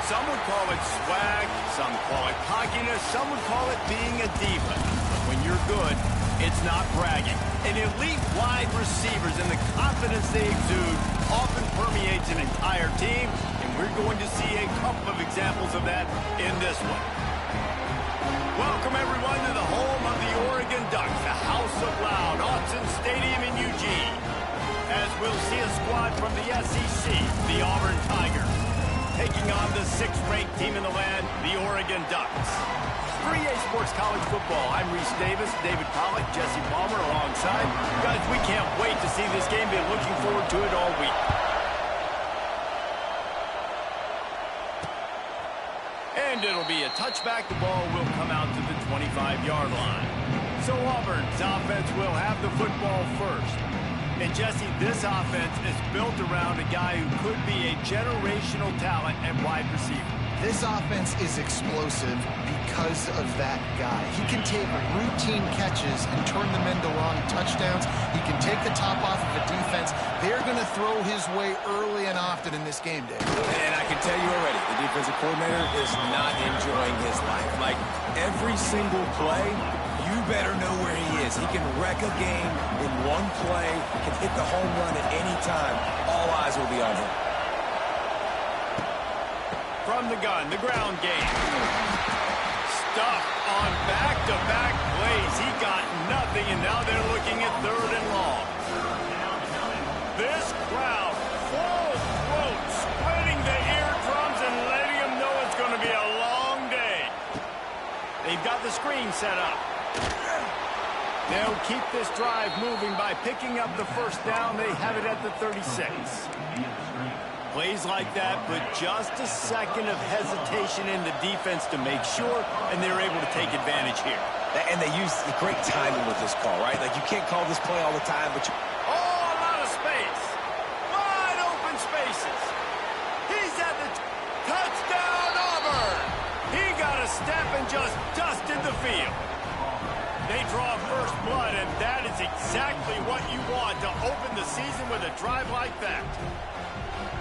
Some would call it swag, some call it cockiness, some would call it being a diva. But when you're good, it's not bragging. And elite wide receivers and the confidence they exude often permeates an entire team, and we're going to see a couple of examples of that in this one. Welcome, everyone, to the home of the Oregon Ducks, the House of Loud, Autzen Stadium in Eugene. As we'll see a squad from the SEC, the Auburn Tigers, taking on the 6th-ranked team in the land, the Oregon Ducks. 3A Sports College Football. I'm Reese Davis, David Pollack, Jesse Palmer alongside. Guys, we can't wait to see this game. Been looking forward to it all week. And it'll be a touchback. The ball will come out to the 25-yard line. So Auburn's offense will have the football first. And Jesse, this offense is built around a guy who could be a generational talent at wide receiver. This offense is explosive because of that guy. He can take routine catches and turn them into long touchdowns. He can take the top off of a defense. They're going to throw his way early and often in this game, Dave. And I can tell you already, the defensive coordinator is not enjoying his life. Like, every single play, you better know where he is. He can wreck a game in one play, can hit the home run at any time. All eyes will be on him. From the gun, the ground game. Stuffed on back-to-back plays. He got nothing, and now they're looking at 3rd and long. This crowd, full throat, spreading the eardrums and letting them know it's going to be a long day. They've got the screen set up. They'll keep this drive moving by picking up the first down. They have it at the 36. Plays like that, but just a second of hesitation in the defense to make sure, and they're able to take advantage here. And they use the great timing with this call, right? Like, you can't call this play all the time, but you... Oh, a lot of space. Wide open spaces. He's at the touchdown, Auburn. He got a step and just dusted the field. They draw first blood, and that is exactly what you want to open the season with a drive like that.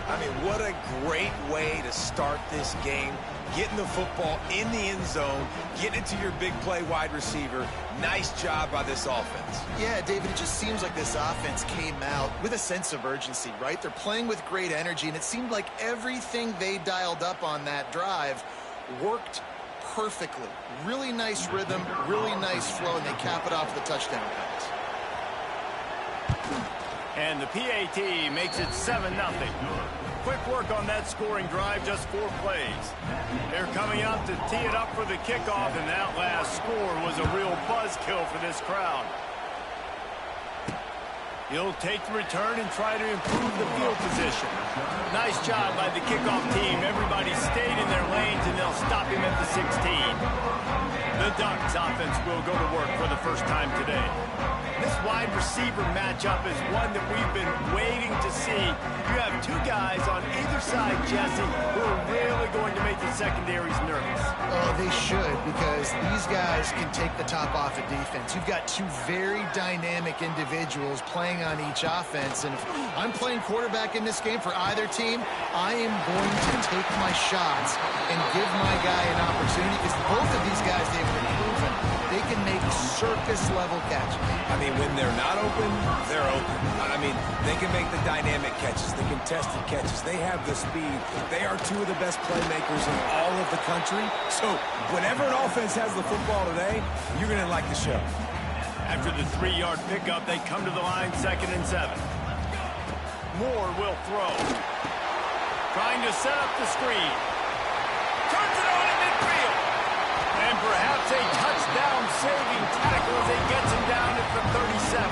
I mean, what a great way to start this game. Getting the football in the end zone, getting it to your big play wide receiver. Nice job by this offense. Yeah, David, it just seems like this offense came out with a sense of urgency, right? They're playing with great energy, and it seemed like everything they dialed up on that drive worked perfectly. Really nice rhythm, really nice flow, and they cap it off with a touchdown pass. And the PAT makes it 7-0. Quick work on that scoring drive, just 4 plays. They're coming out to tee it up for the kickoff, and that last score was a real buzzkill for this crowd. He'll take the return and try to improve the field position. Nice job by the kickoff team. Everybody stayed in their lanes, and they'll stop him at the 16. The Ducks offense will go to work for the first time today. This wide receiver matchup is one that we've been waiting to see. You have 2 guys on either side, Jesse, who are really going to make the secondaries nervous. Oh, they should, because these guys can take the top off of defense. You've got 2 very dynamic individuals playing on each offense, and if I'm playing quarterback in this game for either team, I am going to take my shots and give my guy an opportunity, because both of these guys, they've been proven they can make circus-level catches. I mean, when they're not open, they're open. I mean, they can make the dynamic catches, the contested catches. They have the speed. They are 2 of the best playmakers in all of the country. So whenever an offense has the football today, you're going to like the show. After the 3-yard pickup, they come to the line, 2nd and 7. Moore will throw. Trying to set up the screen. Turns it on in midfield. And perhaps a touchdown-saving tackle as he gets him down at the 37.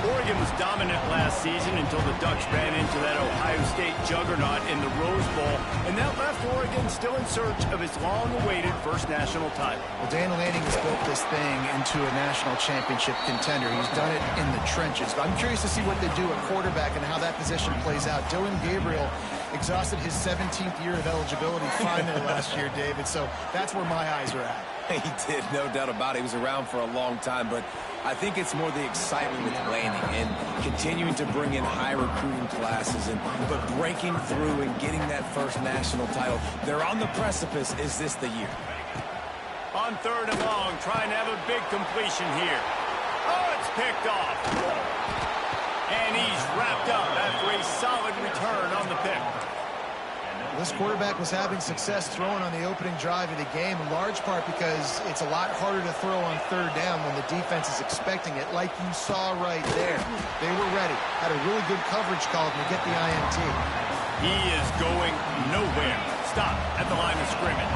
Oregon was dominant last season until the Ducks ran into that Ohio State juggernaut in the Rose Bowl, and that left Oregon still in search of its long-awaited first national title. Well, Dan Lanning has built this thing into a national championship contender. He's done it in the trenches. But I'm curious to see what they do at quarterback and how that position plays out. Dillon Gabriel exhausted his 17th year of eligibility finally last year, David, so that's where my eyes are at. He did, no doubt about it. He was around for a long time, but I think it's more the excitement with landing and continuing to bring in high recruiting classes, but breaking through and getting that first national title. They're on the precipice. Is this the year? On 3rd and long, trying to have a big completion here. Oh, it's picked off. And he's wrapped up after a solid return on the pick. This quarterback was having success throwing on the opening drive of the game, in large part because it's a lot harder to throw on 3rd down when the defense is expecting it, like you saw right there. They were ready, had a really good coverage call to get the INT. He is going nowhere. Stop at the line of scrimmage.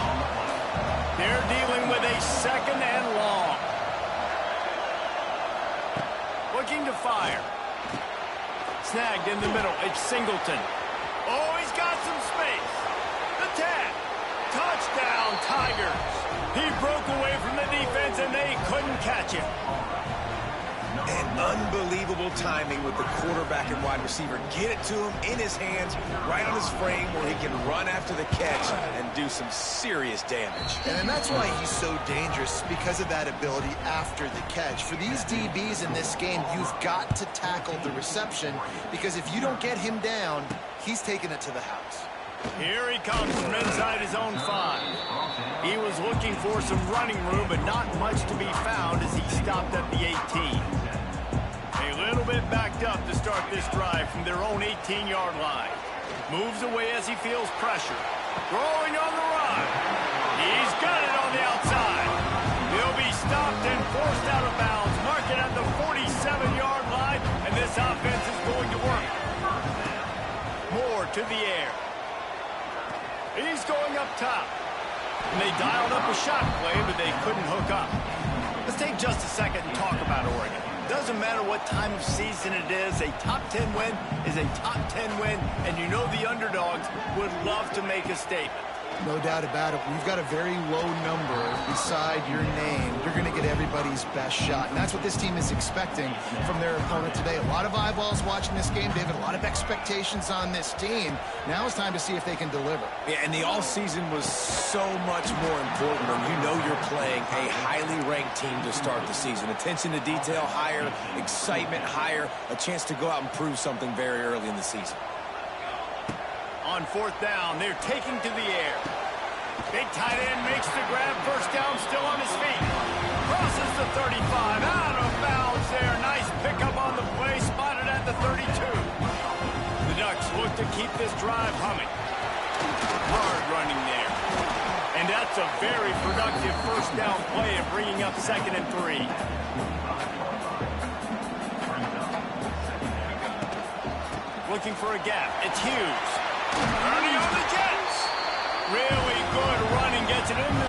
They're dealing with a 2nd and long. Looking to fire. Snagged in the middle. It's Singleton. Oh, he's got some space. The tag. Touchdown, Tigers. He broke away from the defense, and they couldn't catch him. And unbelievable timing with the quarterback and wide receiver. Get it to him in his hands, right on his frame, where he can run after the catch and do some serious damage. And that's why he's so dangerous, because of that ability after the catch. For these DBs in this game, you've got to tackle the reception, because if you don't get him down, he's taking it to the house. Here he comes from inside his own 5. He was looking for some running room, but not much to be found as he stopped at the 18. A little bit backed up to start this drive from their own 18-yard line. Moves away as he feels pressure. Throwing on the run. He's got it on the outside. He'll be stopped and forced out of bounds. Mark it at the 47-yard line, and this offense is going to work. Moore to the air. He's going up top. And they dialed up a shot play, but they couldn't hook up. Let's take just a second and talk about Oregon. Doesn't matter what time of season it is, a top 10 win is a top 10 win, and you know the underdogs would love to make a statement. No doubt about it. We've got a very low number beside your name. You're going to get everybody's best shot. And that's what this team is expecting from their opponent today. A lot of eyeballs watching this game, David. A lot of expectations on this team. Now it's time to see if they can deliver. Yeah, and the offseason was so much more important when you know you're playing a highly ranked team to start the season. Attention to detail higher, excitement higher, a chance to go out and prove something very early in the season. On 4th down, they're taking to the air. Big tight end makes the grab. First down, still on his feet. Crosses the 35. Out of bounds there. Nice pickup on the play. Spotted at the 32. The Ducks look to keep this drive humming. Hard running there. And that's a very productive first down play of bringing up 2nd and 3. Looking for a gap. It's Hughes. Early on the Jets. Really good running. Gets it in the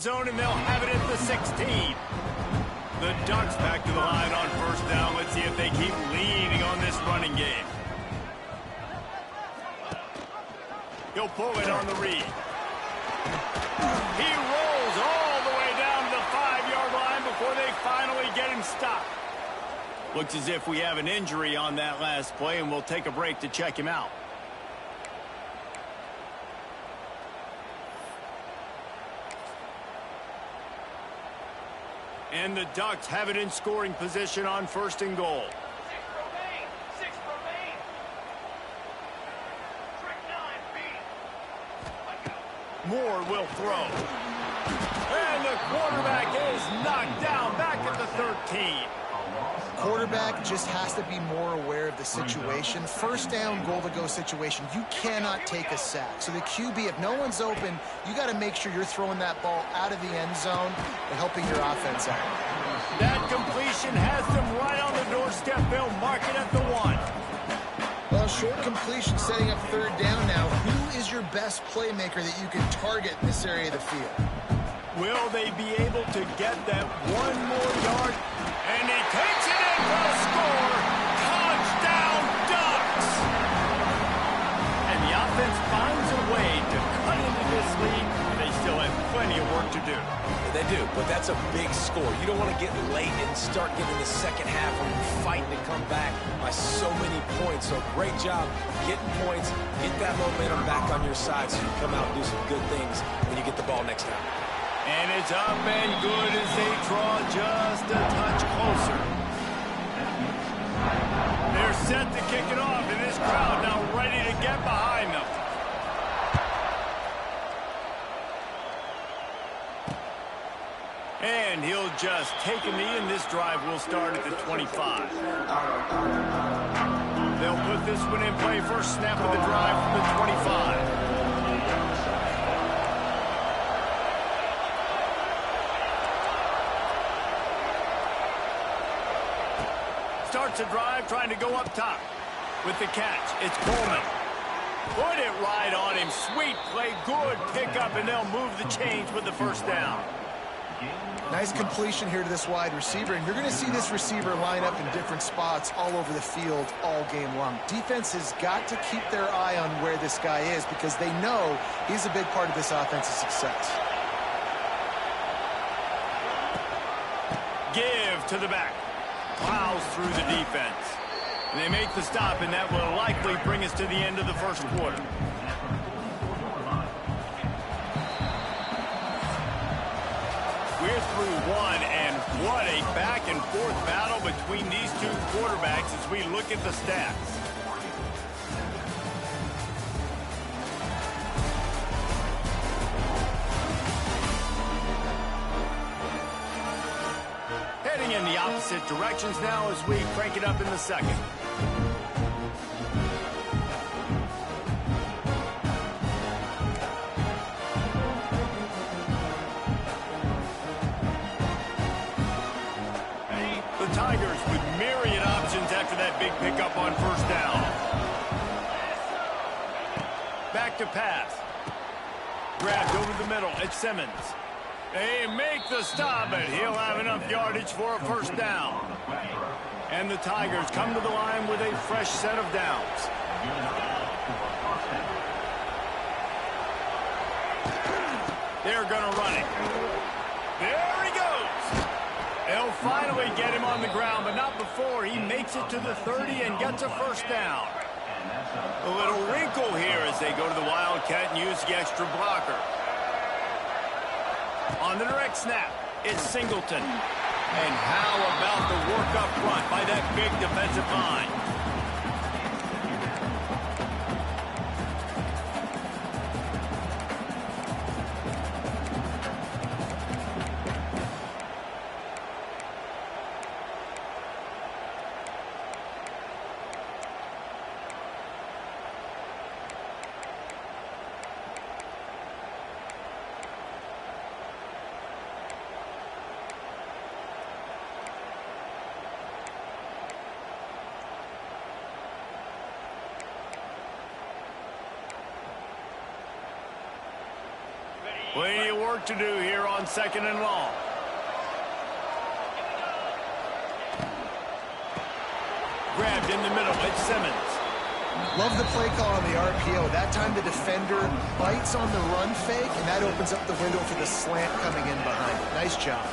zone, and they'll have it at the 16. The Ducks back to the line on first down. Let's see if they keep leaning on this running game. He'll pull it on the read. He rolls all the way down to the 5-yard line before they finally get him stopped. Looks as if we have an injury on that last play, and we'll take a break to check him out. And the Ducks have it in scoring position on first and goal. 6 remain. Trick 9, beat. Moore will throw. And the quarterback is knocked down back at the 13. Quarterback just has to be more aware of the situation. First down, goal-to-go situation. You cannot take a sack. So the QB, if no one's open, you got to make sure you're throwing that ball out of the end zone and helping your offense out. That completion has them right on the doorstep. They'll mark it at the 1. Well, short completion setting up third down now. Who is your best playmaker that you can target in this area of the field? Will they be able to get that one more yard? And he takes it in for a score. Touchdown, Ducks! And the offense finds a way to cut into this lead. They still have plenty of work to do. They do, but that's a big score. You don't want to get late and start getting the second half when you're fighting to come back by so many points. So great job getting points, get that momentum back on your side so you come out and do some good things when you get the ball next time. And it's up and good as they draw just a touch closer. They're set to kick it off, and this crowd now ready to get behind them. And he'll just take a knee, and this drive will start at the 25. They'll put this one in play. First snap of the drive from the 25. Starts a drive trying to go up top. With the catch, it's Coleman. Put it right on him. Sweet play, good pickup, and they'll move the chains with the first down. Nice completion here to this wide receiver, and you're going to see this receiver line up in different spots all over the field all game long. Defense has got to keep their eye on where this guy is because they know he's a big part of this offense's success. Give to the back. Plows through the defense. And they make the stop, and that will likely bring us to the end of the first quarter. We're through one, and what a back-and-forth battle between these two quarterbacks as we look at the stats. Heading in the opposite directions now as we crank it up in the second. The Tigers with myriad options after that big pickup on first down. Back to pass. Grabbed over the middle. It's Simmons. They make the stop, but he'll have enough yardage for a first down. And the Tigers come to the line with a fresh set of downs. They're going to run it. There he goes. They'll finally get him on the ground, but not before he makes it to the 30 and gets a first down. A little wrinkle here as they go to the Wildcat and use the extra blocker. On the direct snap, it's Singleton. And how about the work up front by that big defensive line? Plenty of work to do here on 2nd and long. Grabbed in the middle. It's Simmons. Love the play call on the RPO. That time the defender bites on the run fake, and that opens up the window for the slant coming in behind it. Nice job.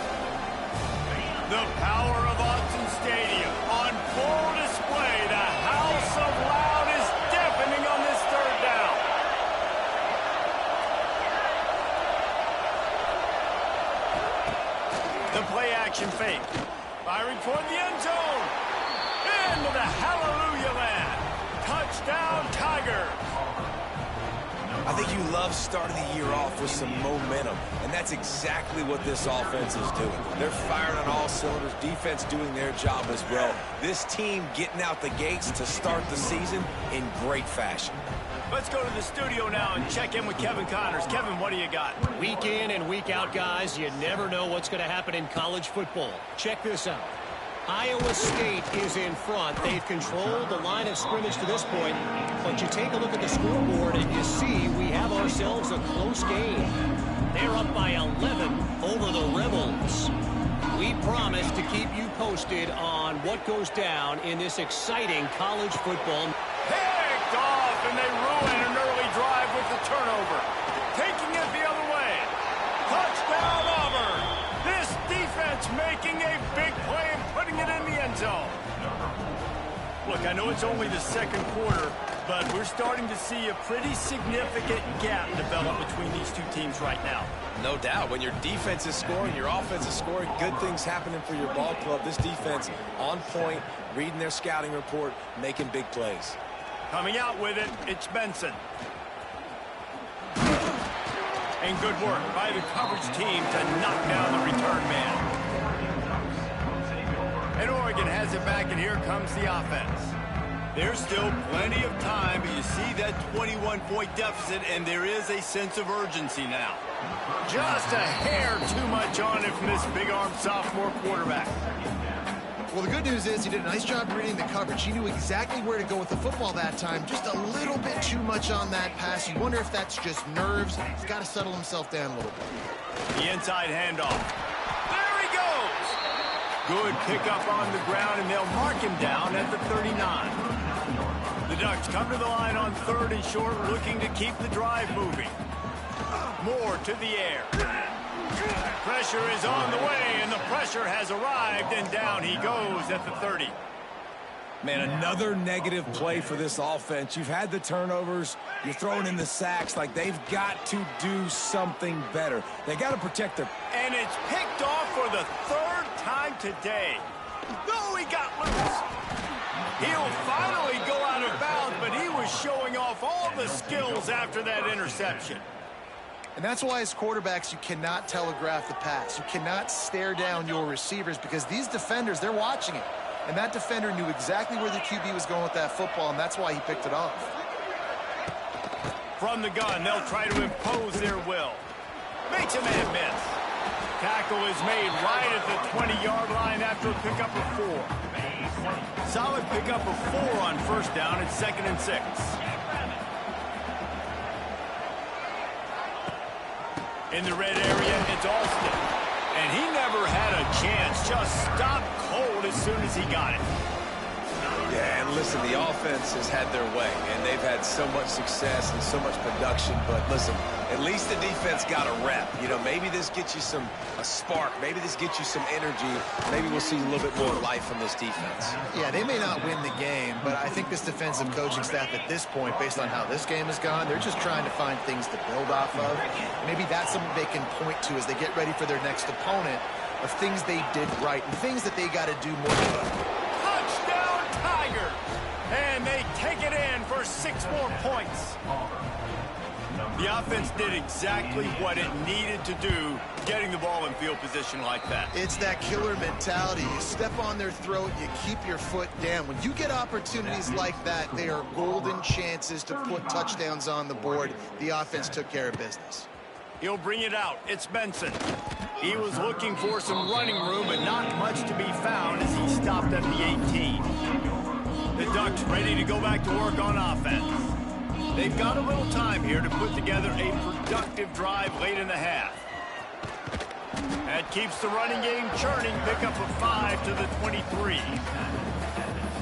The power of Autzen Stadium on full display. The house of loud is deafening on this 3rd down. The play action fake. Firing toward the end zone. Into the hallelujah land. Touchdown, Tigers. I think you love starting the year off with some momentum, and that's exactly what this offense is doing. They're firing on all cylinders, defense doing their job as well. This team getting out the gates to start the season in great fashion. Let's go to the studio now and check in with Kevin Connors. Kevin, what do you got? Week in and week out, guys, you never know what's going to happen in college football. Check this out. Iowa State is in front. They've controlled the line of scrimmage to this point, but you take a look at the scoreboard and you see we have ourselves a close game. They're up by 11 over the Rebels. We promise to keep you posted on what goes down in this exciting college football. Picked off, and they ruin an early drive with the turnover. Taking it the other way. Touchdown, Auburn. This defense making a big play and putting it in the end zone. Look, I know it's only the 2nd quarter, but we're starting to see a pretty significant gap develop between these two teams right now. No doubt. When your defense is scoring, your offense is scoring, good things happening for your ball club. This defense on point, reading their scouting report, making big plays. Coming out with it, it's Benson. And good work by the coverage team to knock down the return man. And Oregon has it back, and here comes the offense. There's still plenty of time, but you see that 21-point deficit, and there is a sense of urgency now. Just a hair too much on it from this big-arm sophomore quarterback. Well, the good news is he did a nice job reading the coverage. He knew exactly where to go with the football that time. Just a little bit too much on that pass. You wonder if that's just nerves. He's got to settle himself down a little bit. The inside handoff. There he goes. Good pickup on the ground, and they'll mark him down at the 39. The Ducks come to the line on 3rd and short, looking to keep the drive moving. Moore to the air. Pressure is on the way, and the pressure has arrived, and down he goes at the 30. Man, another negative play for this offense. You've had the turnovers. You're throwing in the sacks. Like, they've got to do something better. They got to protect their... And it's picked off for the 3rd time today. No, he got loose. He'll finally go out of bounds, but he was showing off all the skills after that interception. And that's why as quarterbacks, you cannot telegraph the pass. You cannot stare down your receivers because these defenders, they're watching it. And that defender knew exactly where the QB was going with that football, and that's why he picked it off. From the gun, they'll try to impose their will. Makes a man miss. Tackle is made right at the 20-yard line after a pickup of 4. Solid pickup of 4 on 1st down. It's 2nd and 6. In the red area, it's Alston. And he never had a chance. Just stopped cold as soon as he got it. Yeah, and listen, the offense has had their way, and they've had so much success and so much production. But listen, at least the defense got a rep. You know, maybe this gets you a spark. Maybe this gets you some energy. Maybe we'll see a little bit more life from this defense. Yeah, they may not win the game, but I think this defensive coaching staff at this point, based on how this game has gone, they're just trying to find things to build off of. Maybe that's something they can point to as they get ready for their next opponent of things they did right and things that they got to do more of. And they take it in for 6 more points. The offense did exactly what it needed to do, getting the ball in field position like that. It's that killer mentality. You step on their throat, you keep your foot down. When you get opportunities like that, they are golden chances to put touchdowns on the board. The offense took care of business. He'll bring it out. It's Benson. He was looking for some running room, but not much to be found as he stopped at the 18. The Ducks ready to go back to work on offense. They've got a little time here to put together a productive drive late in the half. That keeps the running game churning. Pick up a 5 to the 23.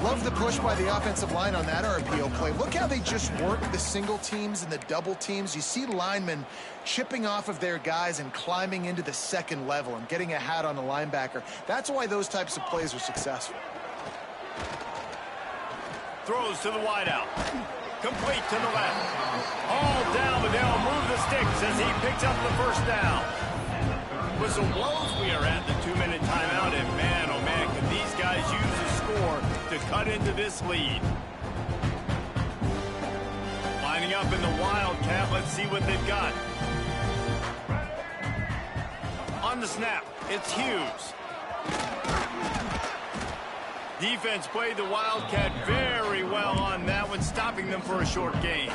Love the push by the offensive line on that RPO play. Look how they just work the single teams and the double teams. You see linemen chipping off of their guys and climbing into the second level and getting a hat on the linebacker. That's why those types of plays are successful. Throws to the wideout. Complete to the left. All down, but they'll move the sticks as he picks up the first down. Whistle blows, we are at the 2-minute timeout, and man, oh man, can these guys use a score to cut into this lead. Lining up in the Wildcat, let's see what they've got. On the snap, it's Hughes. Defense played the Wildcat very well on that one, stopping them for a short gain.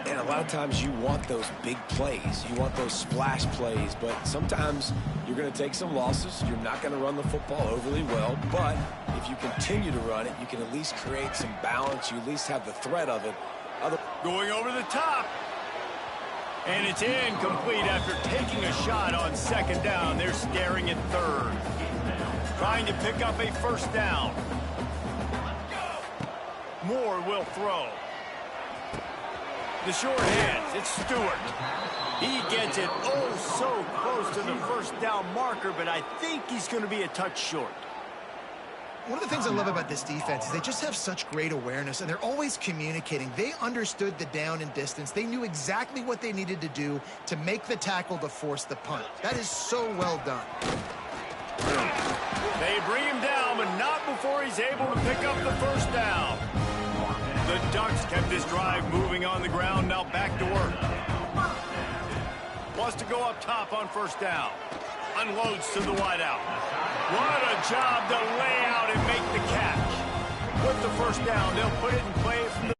And a lot of times you want those big plays. You want those splash plays. But sometimes you're going to take some losses. You're not going to run the football overly well. But if you continue to run it, you can at least create some balance. You at least have the threat of it. Going over the top. And it's incomplete after taking a shot on second down. They're staring at third. Trying to pick up a first down. Moore will throw. The short hands, it's Stewart. He gets it oh so close to the first down marker, but I think he's going to be a touch short. One of the things I love about this defense is they just have such great awareness, and they're always communicating. They understood the down and distance. They knew exactly what they needed to do to make the tackle to force the punt. That is so well done. They bring him down, but not before he's able to pick up the first down. The Ducks kept this drive moving on the ground, now back to work. Wants to go up top on first down. Unloads to the wideout. What a job to lay out and make the catch. With the first down, they'll put it in play from the